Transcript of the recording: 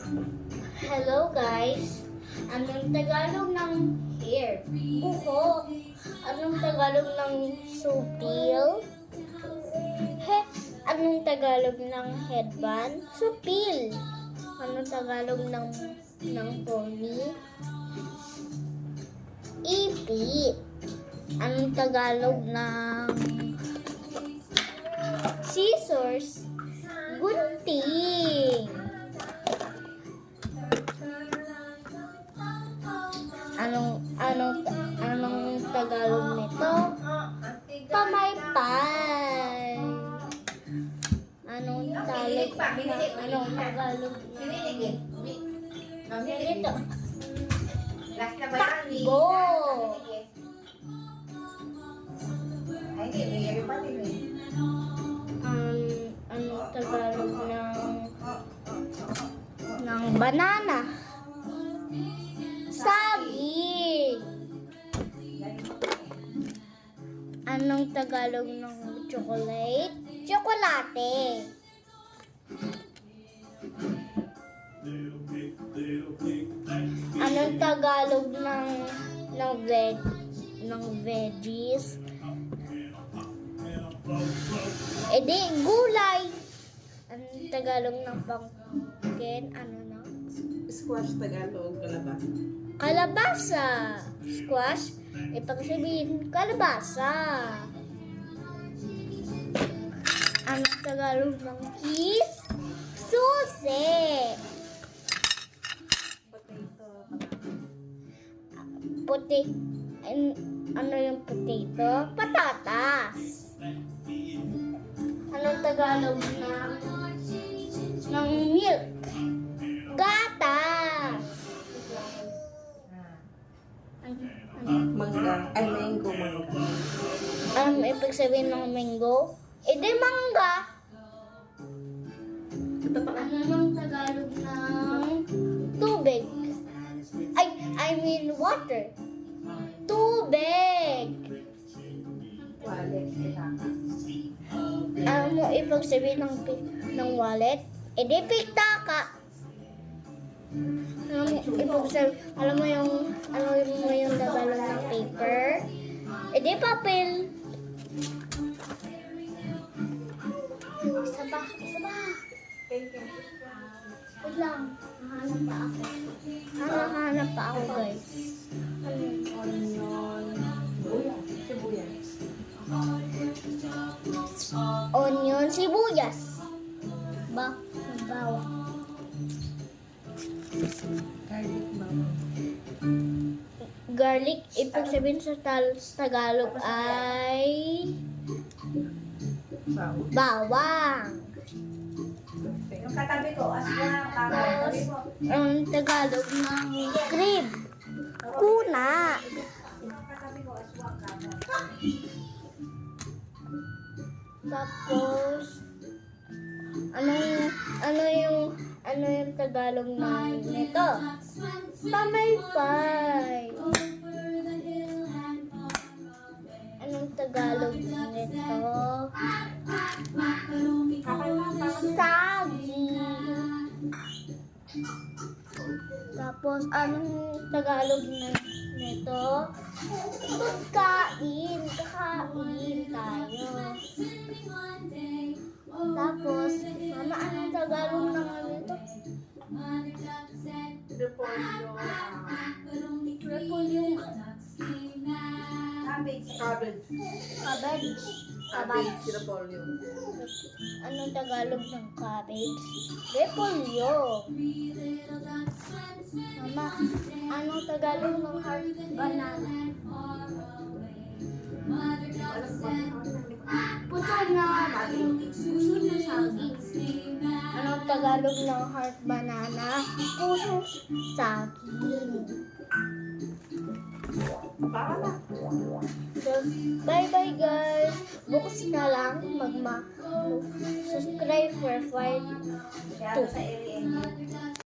Hello guys! Anong Tagalog ng hair? Buhok. Anong Tagalog ng supil? Anong Tagalog ng headband? Supil. Anong Tagalog ng pony? Ipit. Anong Tagalog ng scissors? Gunting. Anong Tagalog nito? Pamaypay. Anong Tagalog? Dito. Takbo. Anong Tagalog ng banana? Saging. Anong Tagalog ng chocolate? Tsokolate. Anong Tagalog ng veggies? Gulay. Anong Tagalog ng pumpkin? Squash Tagalog, kalabasa. Kalabasa. Squash. Ibig sabihin, kalabasa. Anong Tagalog ng cheese? Susi. Ano yung potato? Patatas. Anong Tagalog ng milk? Gatas. Mangga. Ay, mango. Ibig sabihin ng mango? Mangga. Ito pa. Ano ng Tagalog ng tubig? I mean water. Tubig. Wallet. Ano mo ibig sabihin ng wallet? Piktaka. Alam mo yung Tagalog ng paper? Papel. Isa ba? Wait lang. Hahanap pa ako guys. Onion, sibuyas. Bawang. Garlic, ibig sabihin sa Tagalog ay bawang. Yung katabi ko, aswang, katabi mo. Ang Tagalog ng crib, kuna. Katabi ko, aswang, Tapos, ano yung Tagalog ng nito? Pamaypay. Anong Tagalog nito? Saging. Tapos, anong Tagalog nito? Pagkain. Kakain tayo. Tapos, mama, anong Tagalog ng nito? Repolyo. Cabbage. Repolyo. Anong Tagalog ng cabbage? Repolyo. Mama, anong Tagalog ng heart banana? Puso na saging. Anong Tagalog ng heart banana? Pusong saging. So, bye-bye guys. Bukas na lang subscribe for 5 Kaya sa area.